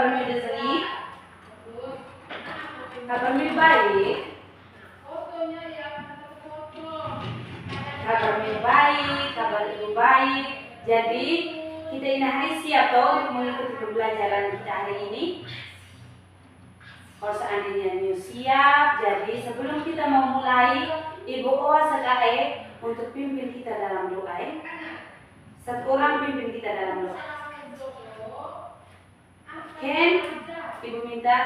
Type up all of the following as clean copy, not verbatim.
kabarmu Desri? Kabarmu baik? Kabarmu baik, kabar ibu baik. Jadi kita ini hari siap toh untuk mengikuti pembelajaran kita hari ini. Kalau seandainya Miu siap, jadi sebelum kita mau mulai, Ibu Oa sekae untuk pimpin kita dalam doa. Satu orang pimpin kita dalam doa. Ken, Ibu minta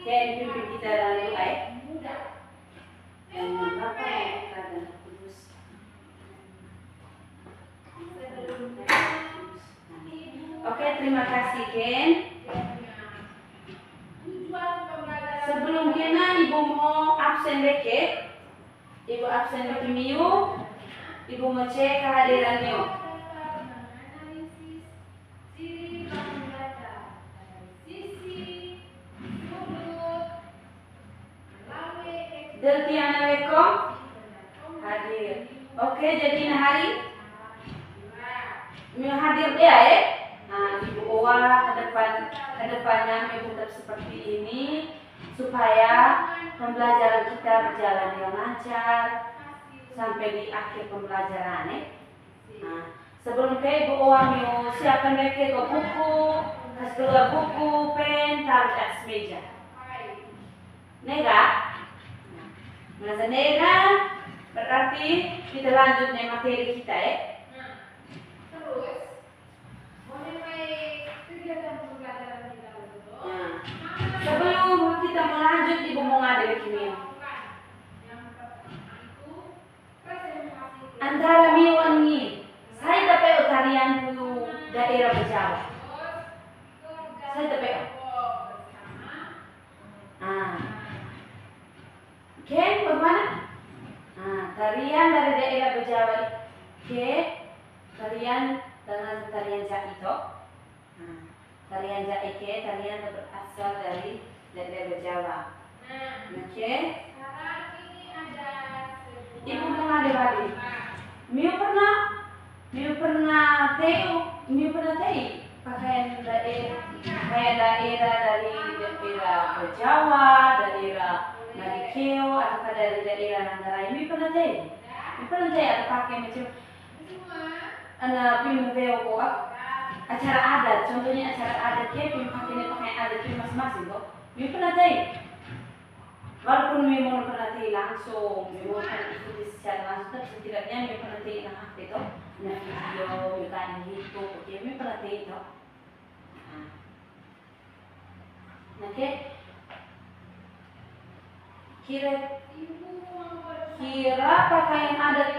Ken pimpin kita dalam doa. Dan Bapak kita dan Kudus. Oke, terima kasih Ken. Sebelum kena ibu mau absen deke, ibu absen deke Miu, ibu mau cek kehadiran Miu. Deltiana Weko hadir. Oke, jadi hari Miu hadir dia ya. Nah, Ibu Oa kedepannya Miu tetap seperti ini supaya pembelajaran kita berjalan dengan lancar sampai di akhir pembelajaran ya. Nah, sebelum ke Ibu Oa Miu siapkan ke buku, kasih keluar buku, pen, taruh di atas meja. Nega? Nah, nega berarti kita lanjut nih materi kita ya. Sebelum kita melanjut, Ibu mau ngadain Miu. Antara Miu ini, saya dapat tarian dulu daerah Bejawa. Saya dapat. Oke, bagaimana? Tarian dari daerah Bejawa. Oke, tarian dengan tarian Jaito. Tarian Jaike, tarian berasal dari daerah Bejawa. Oke. Ibu pernah dibagi. Miu pernah tei pakaian daerah dari daerah Bejawa, daerah Nagikeo, atau dari daerah Nanggarai. Miu pernah tei ada pakai macam anak pimu veo acara adat, contohnya acara adat ya, pakai adat itu masing-masing kok. Miu pernah tei. Walaupun Miu mau pernah tei langsung, Miu mau ikuti secara langsung, tapi setidaknya Miu pernah tei nah itu, nah video, Miu tanya gitu, oke, Miu pernah tei itu. Oke. Kira pakaian adat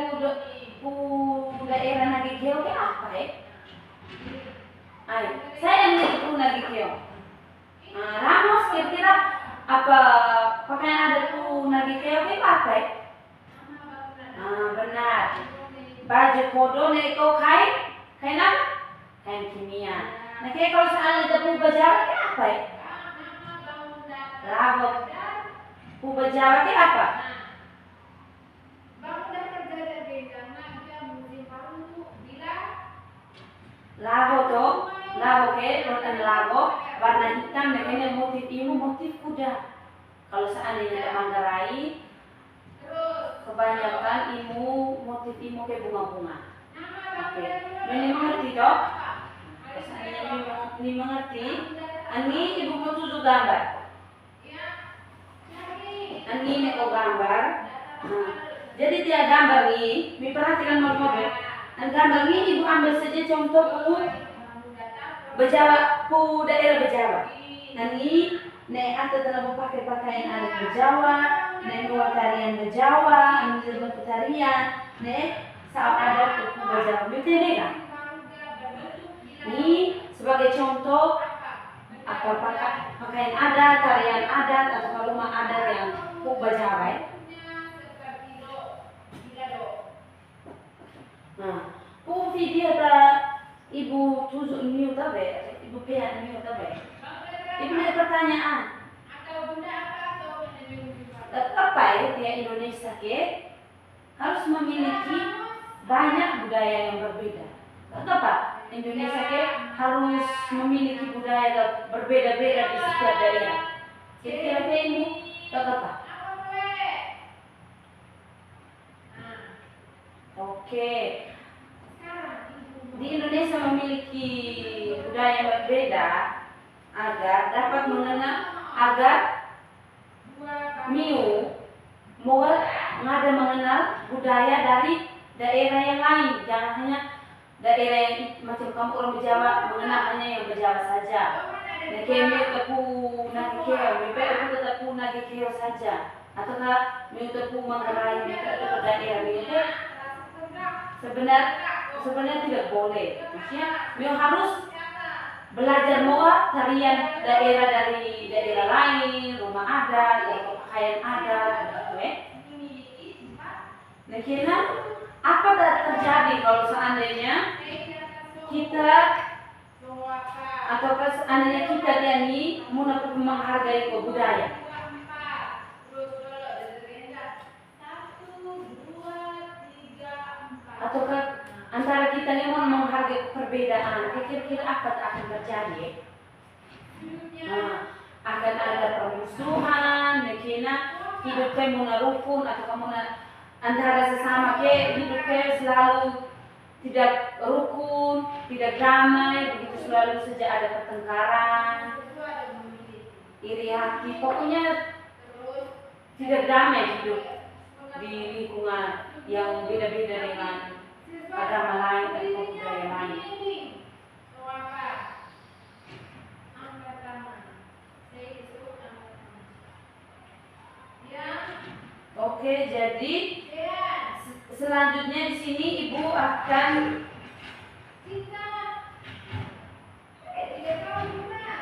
daerah Nagikeo ke apa ya? Saya yang Nagikeo. Ramos kira-kira apa pakaian adatku Nagikeo ke apa ya? Benar. Baju kodo neko kain apa? Kain kimia. Nah, kayak kalau soal debu Bejawa ke apa ya? Labot. Bejawa ke apa? Lago toh, lago ke, rotan lago, warna hitam, makanya motif kuda. Kalau seandainya ada Manggarai, kebanyakan motif ke bunga-bunga. Oke, ini mengerti toh? Seandainya ini mengerti, ini ibu mau tujuh gambar. Ini neko gambar. Jadi dia gambar nih, perhatikan mobil. Dan gambar ini ibu ambil saja contoh daerah Bejawa. Nanti atau telah pakai pakaian adat Bejawa, buat tarian Bejawa, ini buat tarian, saat adat Bejawa. Betul kan? Ini sebagai contoh apa pakaian adat, tarian adat atau rumah adat yang Bejawa. Video ibu tujuh Miu tabe, ibu pihak Miu tabe. Ibu ada pertanyaan. Apa ya dia Indonesia harus memiliki banyak budaya yang berbeda. Kenapa? Indonesia ke harus memiliki budaya berbeda-beda di setiap daerah. Kira-kira ini apa? Oke. Di Indonesia memiliki budaya yang berbeda agar dapat mengenal agar mau ngada mengenal budaya dari daerah yang lain, jangan hanya daerah yang macam kamu orang Jawa mengenal hanya yang Jawa saja. Nakemi tepu nakikeo, mipe aku tepu nakikeo saja, ataukah miu tepu Manggarai mipe tepu daerah miu sebenarnya tidak boleh. Maksudnya miu harus belajar moa tarian daerah dari daerah lain, rumah adat, atau pakaian adat, begitu Nah, kira apa terjadi kalau seandainya kita atau seandainya kita ini menghargai budaya? Ataukah antara kita ini mau menghargai perbedaan? Kira-kira apa akan terjadi? Nah, akan ada permusuhan, mungkin hidupnya mau rukun atau kamu antara sesama hidupnya selalu tidak rukun, tidak damai, begitu selalu saja ada pertengkaran, iri hati, pokoknya tidak damai hidup di lingkungan yang beda-beda dengan agama lain atau budaya lain. Oke, jadi selanjutnya di sini Ibu akan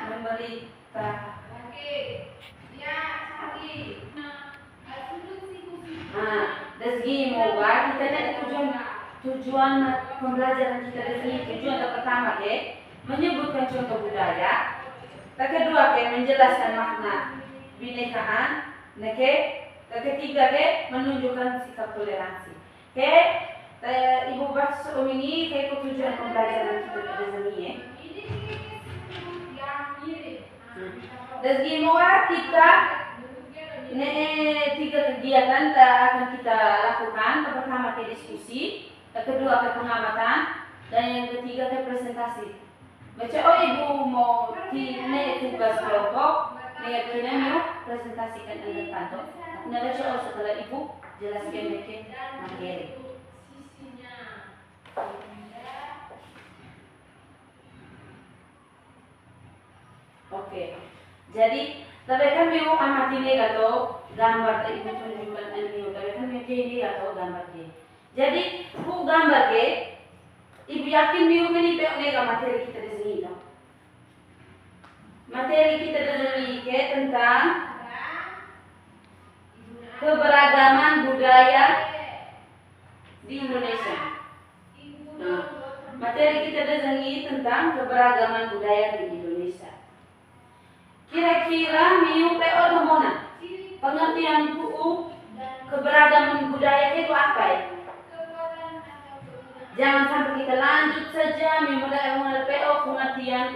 memberitahu. Dari mau kita lihat tujuan pembelajaran kita di sini. Tujuan yang pertama menyebutkan contoh budaya. Yang kedua menjelaskan makna binekaan. Ketiga menunjukkan sikap toleransi. Ibu bahas ini tujuan pembelajaran kita di sini. Dari semua kita tiga kegiatan akan kita lakukan. Yang pertama diskusi, yang kedua pengamatan, dan yang ketiga presentasi. Baca Ibu mau tugas kelompok, kita mau presentasikan dengan kantor. Nah, baca setelah Ibu jelaskan materi. Oke. Jadi, tapi kan mau amati atau gambar Ibu tunjukkan ini, tapi kan mau jadi atau gambar dia. Jadi, Bu gambar Ibu yakin mau menipek materi kita di sini dong. Materi kita di sini tentang keberagaman budaya di Indonesia. Nah, materi kita di sini tentang keberagaman budaya di Indonesia. Kira-kira miu PO domona pengertian keberagaman budaya itu apa ya? Jangan sampai kita lanjut saja mulai PO pengertian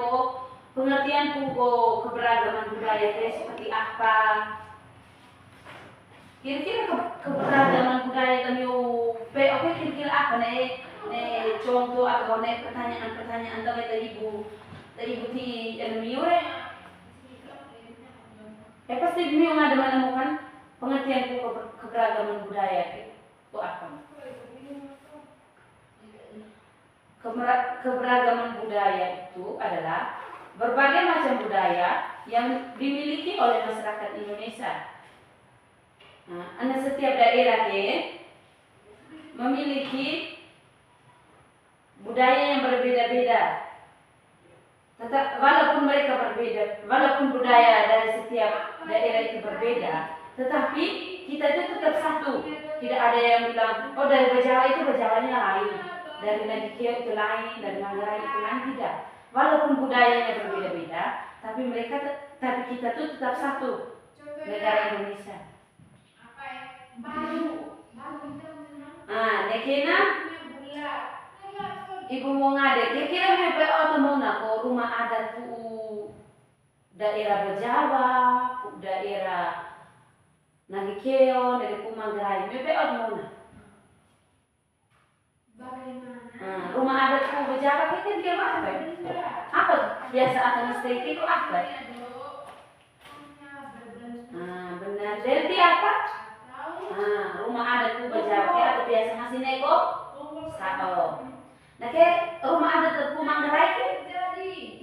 keberagaman budaya itu seperti apa? Kira-kira keberagaman budaya itu PO kira-kira apa nih contoh atau pertanyaan dari Ibu di miu pasti Miu ada menemukan pengertian keberagaman budaya itu apa? Keberagaman budaya itu adalah berbagai macam budaya yang dimiliki oleh masyarakat Indonesia. Nah, setiap daerah memiliki budaya yang berbeda-beda. Walaupun mereka berbeda, walaupun budaya dari setiap daerah itu berbeda, tetapi kita itu tetap satu. Tidak ada yang bilang, oh dari Jawa itu Jawanya lain, dari Nadikio itu lain, dari Manggarai itu lain, tidak. Walaupun budayanya berbeda-beda, tapi kita itu tetap satu, negara Indonesia. Nekena ibu mau ngade, kira-kira mepe otomona ko rumah adat pu daerah Bejawa, pu daerah Nagikeo, dari Pumanggarai, mepe otomona. Bagaimana? Rumah adat pu Bejawa kira-kira apa? Apa biasa atau mesti itu apa? Benar. Jadi apa? Rumah adat pu Bejawa atau biasa masih neko? Sao. Nah, ke rumah adat pu Manggarai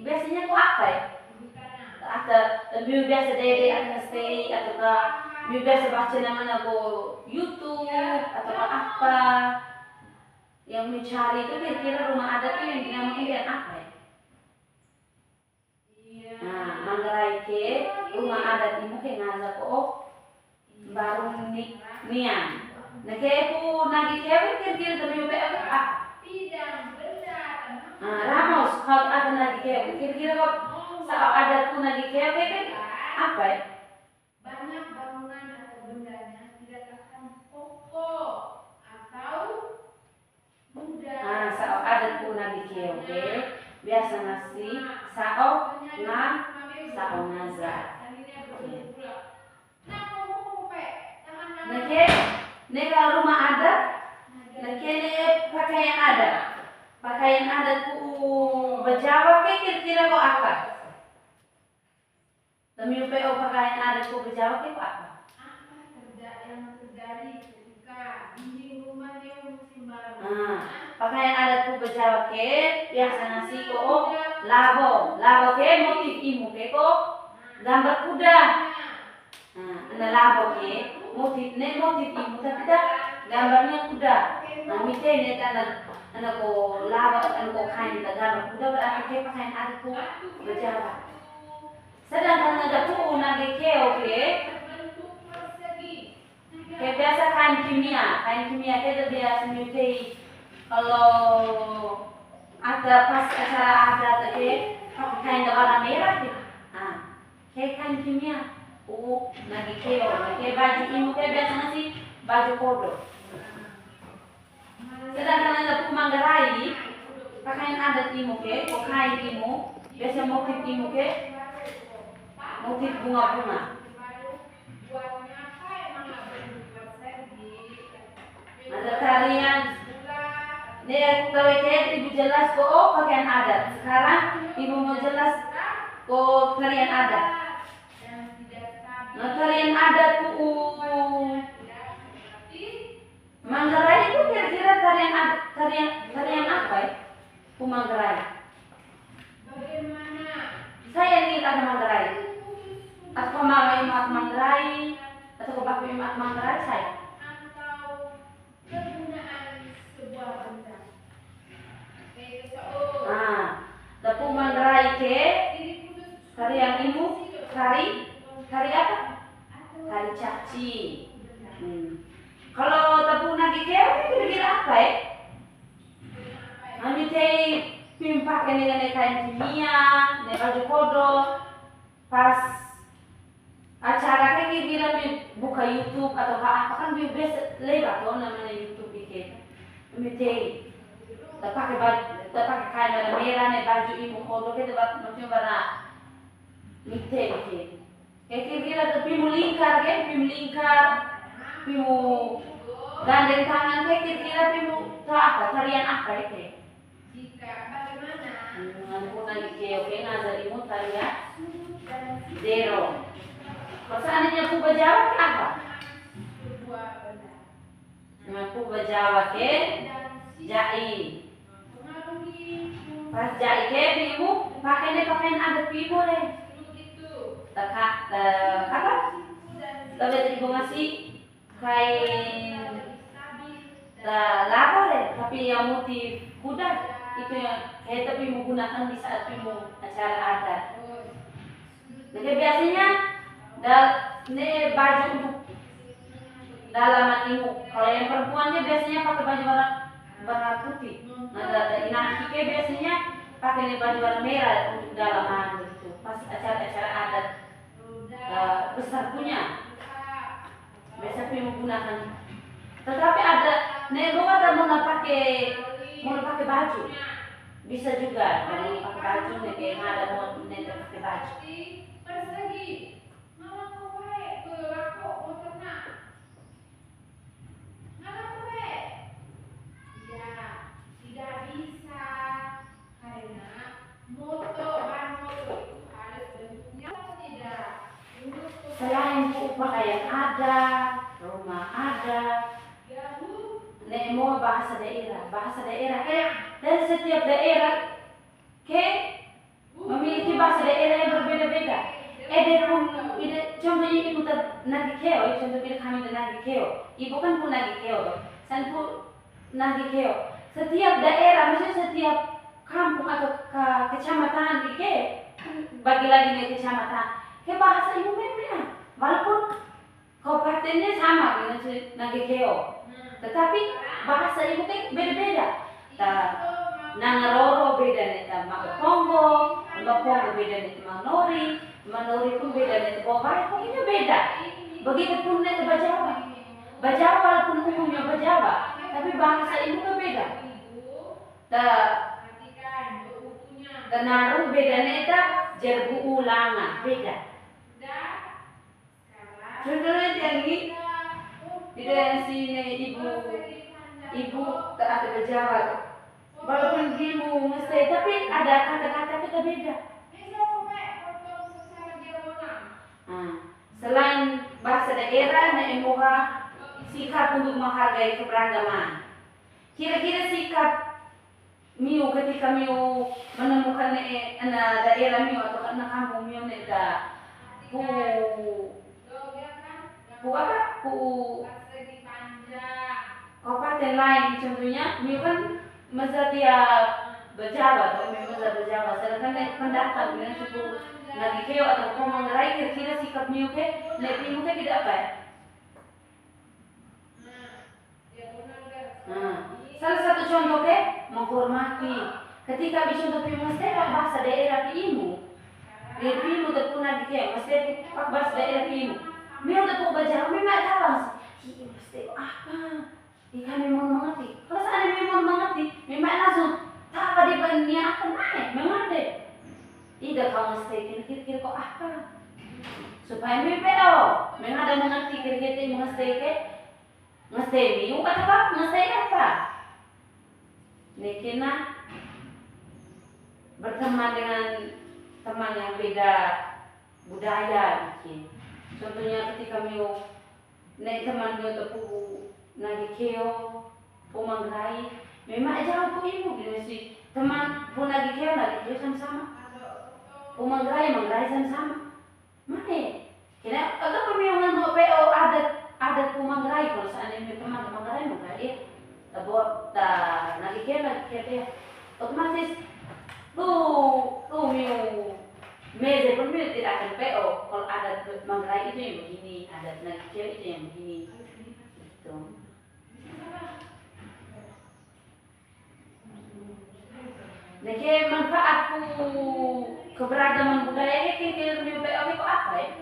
biasanya kok apa ya? Atau lebih biasa dede atau stay atau lebih biasa baca namanya ko YouTube atau apa yang mencari itu kira-kira rumah adat itu yang dinamakan apa ya? Nah, Manggarai ke rumah adat ini mungkin ngaza ko baru nian. Nah, ke pu nagi kewe kira-kira lebih biasa apa? Ramos kalau ada nagi kewe kira-kira kok saat adat pu nagi kewe kan apa ya? Banyak bangunan atau bendanya tidak akan kokoh atau mudah. Saat adat pu nagi kewe biasa nasi sao ngaza. Nake neka rumah adat, nake pakaian adat. Pakaian adat pu Bejawa kira-kira kok apa? Demi UPO pakaian adat pu Bejawa kok apa? Yang terjadi ketika dinding rumahnya musim baru. Pakaian adat pu Bejawa biasa nasi ko labo ke motif imu ke ko gambar kuda. Ana labo ke motif imu tapi dah gambarnya kuda. Mite ne ana ko labo ana ko kain gambar kuda berarti ke pakaian adat pu Bejawa. Sedangkan ada pu nage keo ke biasa kain kimia ke biasa nyutai kalau ada pas acara adat ke pakai kain warna merah gitu. Kayak kain kimia. Nage keo, ke baju imu ke biasa nasi baju kodo. Sedangkan ada pu Manggarai pakaian adat imu ke, kain imu biasa motif imu ke motif bunga-bunga. Ada tarian. Nih kalau ibu jelas kok pakaian adat. Sekarang ibu mau jelas kok tarian adat. Nah tarian adat Manggarai itu kira-kira tarian apa ya? Manggarai. Saya ingin ada Manggarai. Atau mama imat Manggarai atau bapak imat Manggarai saya. Tapi Manggarai ke tarian ibu tari apa? Tari caci. Kalau tabu nagi ke kira-kira apa ya? Kami teh pimpak dengan kain kimia, baju kodo, pas acara kayak kira buka YouTube atau apa kan biasa lewat tuh namanya YouTube bikin. Kami teh pakai kain warna merah nih baju ibu kodo kita macam warna mite bikin. Kayak kira-kira tapi lingkar, pimu gandeng tangan kayak kira-kira pimu apa tarian apa itu? Jika bagaimana? Aku lagi oke ngajarimu tarian zero. Kalau seandainya aku Bejawa ke apa? Aku Bejawa ke jai. Pas jai ke pimu pakaian adat pimu deh. Apa? Tapi ibu ngasih kain laba deh, tapi yang motif kuda itu yang kayak tapi menggunakan di saat pimu acara adat. Jadi biasanya ini baju untuk dalaman ibu. Kalau yang perempuannya biasanya pakai baju warna putih. Nah, inaki biasanya pakai baju warna merah untuk dalaman gitu. Pas acara-acara adat besar punya. Biasa menggunakan. Tetapi ada nego ada mau pakai baju. Bisa juga dari pakai baju nih kayak ada mau nih pakai baju. Persegi. Malah kowe berlaku motorna. Malah kowe. Ya, tidak bisa karena ban motor itu harus bentuknya tidak. Selain pakaian ada, rumah ada, mau bahasa daerah dari setiap daerah memiliki bahasa daerah yang berbeda-beda. Contohnya ibu nagi keo, contohnya kami nagi keo. Ibu kan pun nagi keo, saya pun nagi keo. Setiap daerah, maksudnya setiap kampung atau kecamatan bagi lagi nih kecamatan, bahasa ibu beda. Walaupun kabupatennya sama dengan nagi keo, tetapi bahasa ibu beda-beda. Nangaroro beda nih sama Pongo beda nih sama Nori pun beda nih Bobai, pokoknya beda. Begitupun nih Bajawa walaupun umumnya Bajawa, tapi bahasa ibu beda. Naru beda nih Jerbu Ulanga beda. Contohnya yang ini tidak sini ibu tak ada Bajawa. Walaupun ibu mesti, tapi ada kata-kata kita beda. Selain bahasa daerah, Nemoha sikap untuk menghargai keberagaman. Kira-kira sikap Miu ketika Miu menemukan daerah Miu atau kampung Miu kabupaten lain, contohnya Miu kan masa dia Bajawa atau masa Bajawa, sedangkan pendatang dengan suku Nagi Keo atau Manggarai, kira-kira sikap Miu tidak apa ya? Salah satu contoh menghormati. Ketika dicontoh mesti bahasa daerah Pimu, Pimu terpun Nagi Keo, mesti bahasa daerah Pimu. Miu terpun Bajawa, memang tahu mesti apa? Kami mau mengerti. Kalau saya memang mengerti, memang langsung tak ada niatan mengerti. Tidak kau mesti kira-kira kok apa? Supaya memang ada mengerti kira-kira mesti miu atau apa? Mesti apa? Nekina berteman dengan teman yang beda budaya bikin. Contohnya ketika miu teman miu tepu Nagi Keo, Manggarai, memang jauh po ibu gitu sih. Teman po Nagi Keo sama-sama. Manggarai sama-sama. Mana? Kira agak pemilihan mau PO adat po Manggarai kalau seandainya teman Manggarai ya. Buat Nagi Keo ya. Otomatis lu miu meze pun miu tidak akan PO kalau adat Manggarai itu yang begini, adat Nagi Keo itu yang begini. Gitu. Jadi manfaat keberagaman budaya ini lebih baik kok apa ya?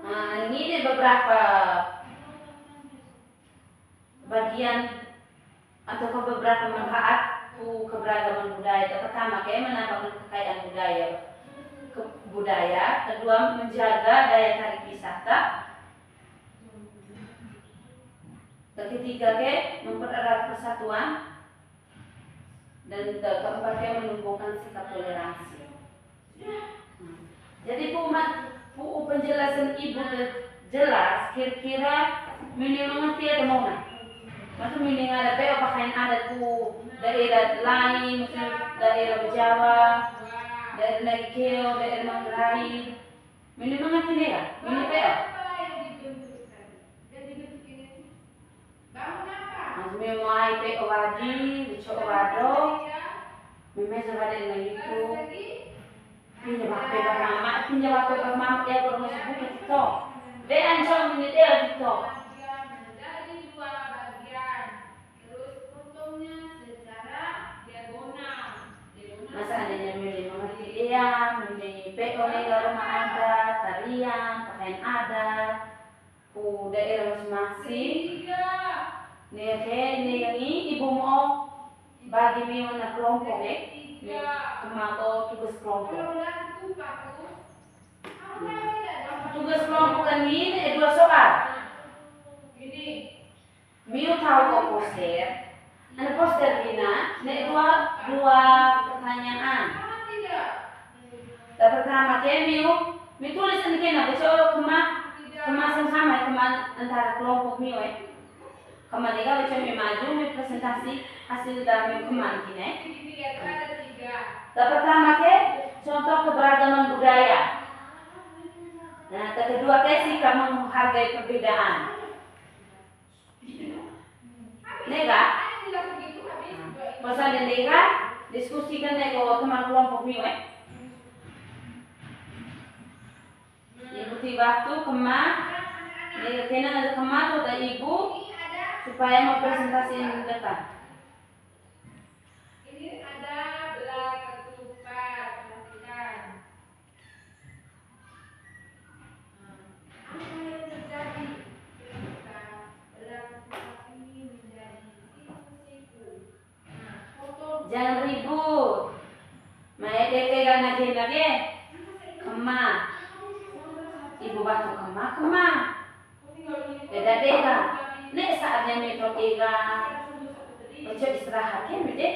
Nah, ini beberapa bagian atau beberapa manfaat keberagaman budaya. Pertama, menambah kekayaan budaya. Kedua, menjaga daya tarik wisata. Ketiga, mempererat persatuan. Dan keempat, menumbuhkan sikap toleransi. Jadi penjelasan ibu jelas, kira-kira mengerti atau mau nggak? Maksud ada pakaian adat daerah lain, daerah Jawa, daerah Nagi Keo, daerah Manggarai. Mengerti nih ya? Memang PO wadi, bicara wado, memang ada yang itu. Pinjam HP bermama ya baru masuk buku itu. Dia ancam menit dia itu. Dari dua bagian, terus untungnya secara diagonal. Masa adanya mengerti dia, menjadi PO rumah ada, tarian, pakaian adat, daerah masing-masing. Nih oke, ini ibu mau bagi Mio na kelompok ya. Kemako tugas kelompok. Tugas kelompok ini 2 soal. Mio tahu kok poster. Ada poster Dina, dua pertanyaan. Dan pertama Mio tulis ini kena besok sama antara kelompok Mio Kematikan baca maju presentasi hasil dari kemana kini. Pertama contoh keberagaman budaya. Nah, kedua sikap menghargai perbedaan. Nega, bosan dan nega diskusikan dengan teman kelompok Mio Ibu waktu nega kena ada atau ibu supaya mau presentasi yang depan. Ini ada belah ketupat, perhatikan. Apa yang terjadi ketika belah ketupat ini menjadi siku-siku? Foto. Jangan ribut. Maede lagi. Kema. Ibu batu kema. Beda. Nek saatnya metro ega baca istirahat beda.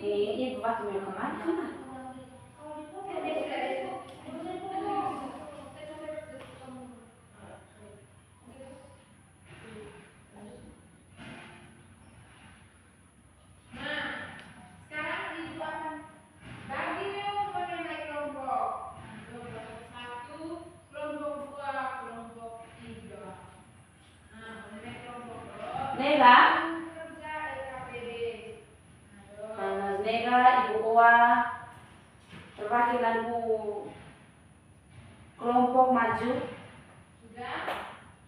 Ini waktu yang kemana? Nega, Ibu Owa, perwakilan kelompok maju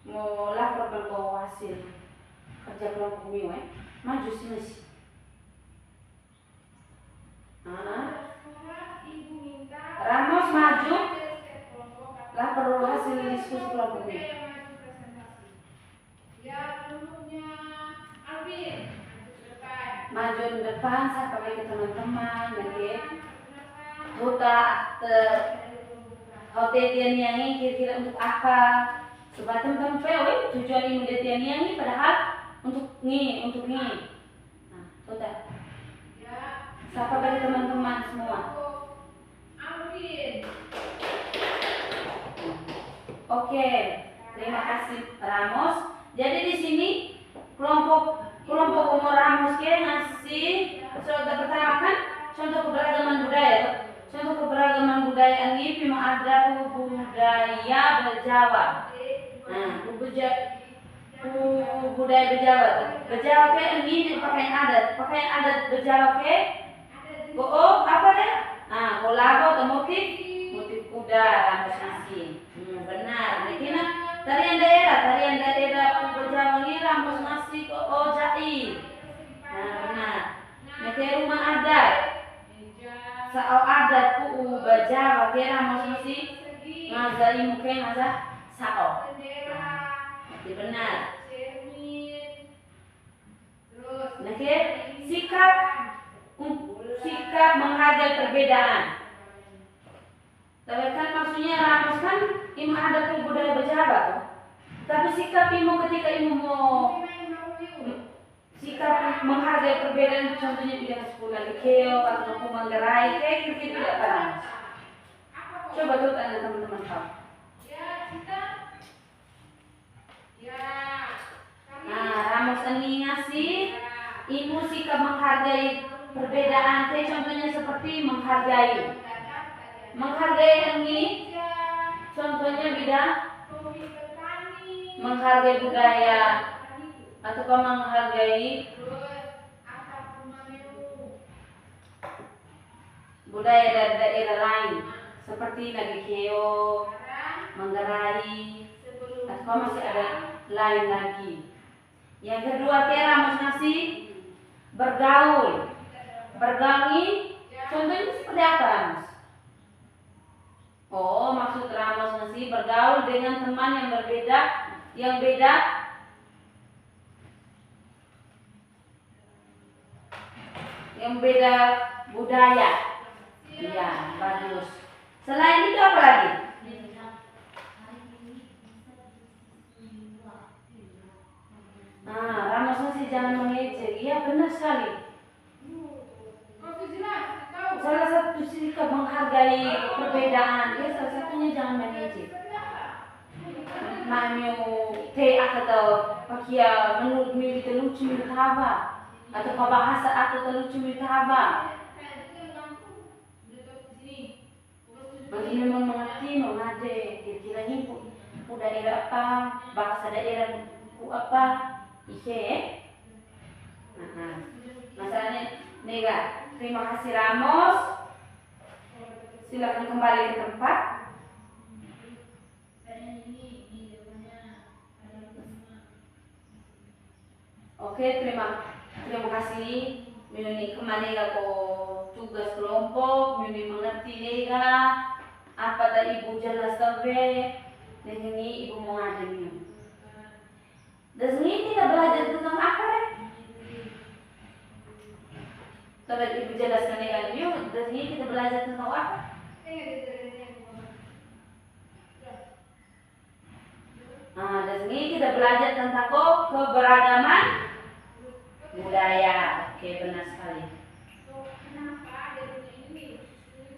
mau lapor ke hasil kerja kelompok Mio maju sini. Ramos maju lapor hasil diskusi kelompok Mio. Maju di depan, saya pakai ke teman-teman, hotel yang kira-kira untuk apa? Sebab teman-teman tujuan ini ini padahal untuk ini. Nah, sudah. Saya pakai teman-teman semua. Oke, terima kasih Ramos. Jadi di sini kelompok umur Ramos ngasih contoh pertama kan contoh keberagaman budaya. Contoh keberagaman budaya ini memang ada budaya Bejawa. Nah, budaya Bejawa. Bejawa ini pakaian adat Bejawa apa deh? Nah, kolabo atau motif kuda Ramos ngasih. Benar. Ini tarian daerah Bejawa ini Ramos ngasih jai. Nah, benar. Ini rumah adat. Sao adat Bejawa Ramos ngasih ngazai mungkin sao. Nah, benar. Nah, sikap menghargai perbedaan. Tapi kan maksudnya Ramos kan imu ada budaya Bejawa tuh. Tapi sikap imu ketika imu mau sikap menghargai perbedaan contohnya tidak sekolah di keo atau Manggarai kayak gitu tidak pernah. Coba tuh tanya teman-teman kau. Nah, Ramos ini ngasih imu sikap menghargai perbedaan contohnya seperti menghargai ini contohnya bidang menghargai budaya atau menghargai budaya dari daerah lain seperti Nagikeo, Manggarai atau masih ada lain lagi. Yang kedua Ramos ngasih bergaul ini contohnya seperti apa Ramos? Oh, maksud Ramos ngasih bergaul dengan teman yang beda yang beda budaya. Iya, bagus. Selain itu apa lagi? Ramos masih jangan mengejek. Iya, benar sekali. Salah satu sikap menghargai perbedaan, ya salah satunya jangan mengejek. Mamio te atau pakia menurut mi itu lucu mi haba atau bahasa atau lucu mi haba. Bagi memang mengerti mengade kira-kira ini ku daerah apa, bahasa daerah ku apa, ike. Masalahnya nega. Terima kasih Ramos. Silakan kembali ke tempat. Oke, terima kasih. Mini kemana ko tugas kelompok, mini mengerti nega. Apa tadi ibu jelas sampai dengan ini ibu mau ngadain. Dan ini kita belajar tentang apa deh? Coba ibu jelaskan dengan yuk. Dan ini kita belajar tentang apa? Dan ini kita belajar tentang keberagaman budaya. Oke, benar sekali.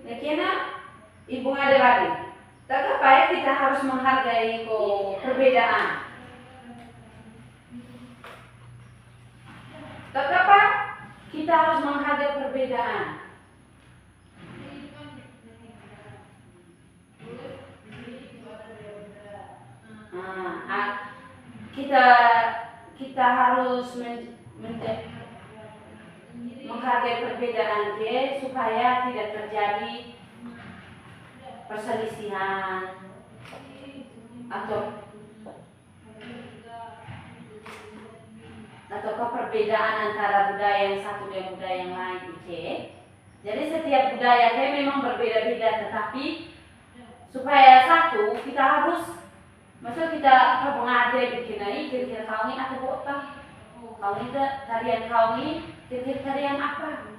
Ya kena ibu ada lagi. Tak apa ya kita harus menghargai perbedaan. Tak apa kita harus menghargai perbedaan. Kita harus menghargai perbedaan supaya tidak terjadi perselisihan atau perbedaan antara budaya yang satu dan budaya yang lain. Jadi setiap budaya memang berbeda-beda, tetapi supaya satu kita harus kita mengade bikin ini kira-kira kau ini atau apa, kau ini tarian kau ini kira-kira tarian apa,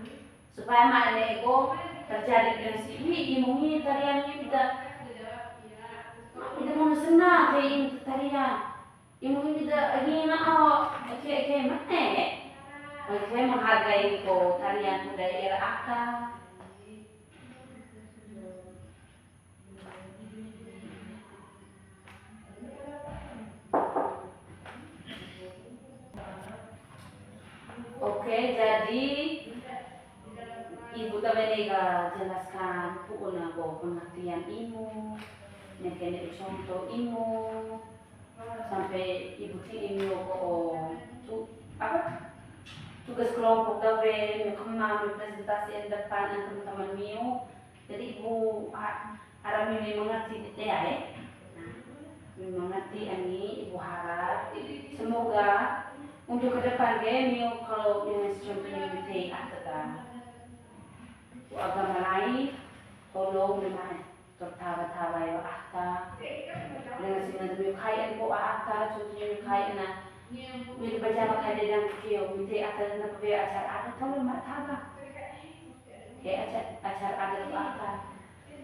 supaya mana ego terjadi dengan si ini tarian ini kita mau senang kayak tarian ini kita ingin kayak mana saya menghargai tarian budaya apa. Oke, jadi ibu tabenega jelaskan pukuna pengertian imu, nekene contoh imu, sampai ibu ini tugas kelompok tabe kemana presentasi yang depan teman-teman miu. Jadi ibu harap ini mengerti ya. Mengerti ini ibu harap semoga untuk ke depan miu kalau dengan contohnya kita akta agama lain tolong dengan tertawa-tawa ya akta dengan segala miu kaya po akta contohnya miu kaya na miu baca kaya dan kio miu akta na kaya acara ada tolong matawa kaya acara ada akta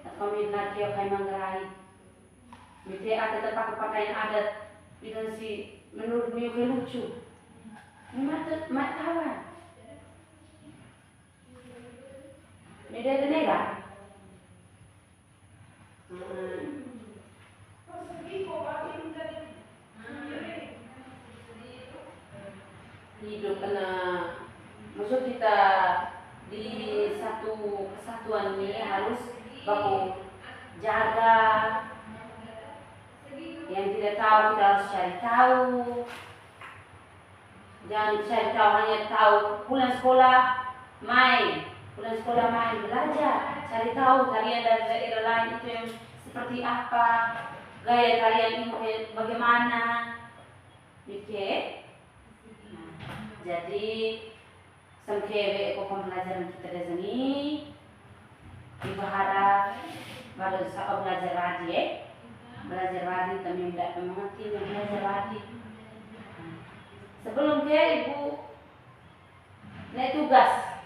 atau miu na kio kaya manggarai miu akta terpakai pakaian adat dengan si menurut miu kaya lucu. Mak tawa. Ini dari nega. Hidup maksud kita di satu kesatuan ini harus baku jaga. Yang tidak tahu kita harus cari tahu. Jangan cari tahu hanya tahu pulang sekolah main belajar, cari tahu tarian dari daerah lain itu yang seperti apa, gaya tarian ini bagaimana, jadi sampai pembelajaran kita di sini diharap baru saat belajar lagi tapi tidak mengerti belajar lagi. Sebelum ibu naik tugas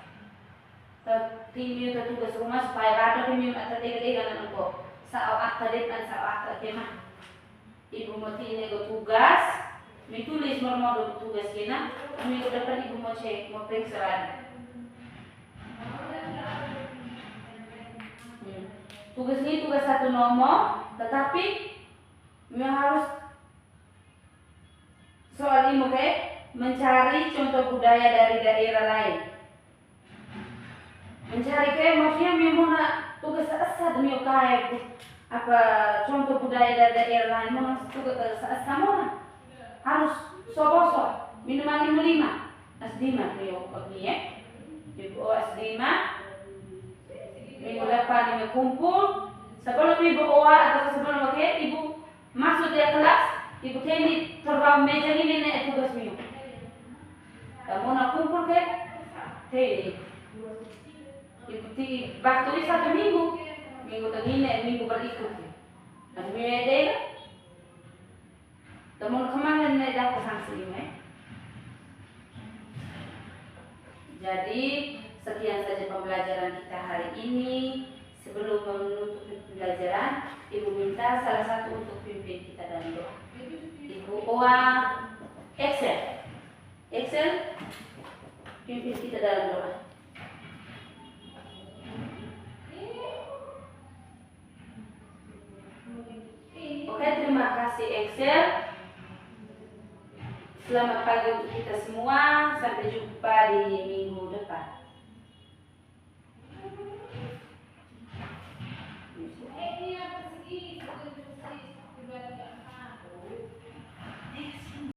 tim tugas rumah supaya rada kami mata dega nanti sao akta depan sao akta kemah. Ibu mau ini go tugas, tulis mau tugas kena, minggu depan ibu mau cek mau periksa. Tugas ini tugas satu nomor, tetapi harus soal ini mencari contoh budaya dari daerah lain. Mencari maksudnya mau tugas asal demi apa contoh budaya dari daerah lain mau tugas asal mau harus soboso minimal 5 asdima ibu asdima minggu depan ini kumpul sebelum ibu atau sebelum ibu masuk di kelas ibu tendi terbang meja ini nek tugas minggu kamu nak kumpul tendi ibu waktu ini 1 minggu minggu berikut nanti minggu teman kemarin dah sanksi jadi sekian saja pembelajaran kita hari ini. Sebelum menutup pembelajaran, Ibu minta salah satu untuk pimpin kita dalam doa. Ibu Oa Excel pimpin kita dalam doa. Oke, terima kasih Excel. Selamat pagi untuk kita semua. Sampai jumpa di minggu depan.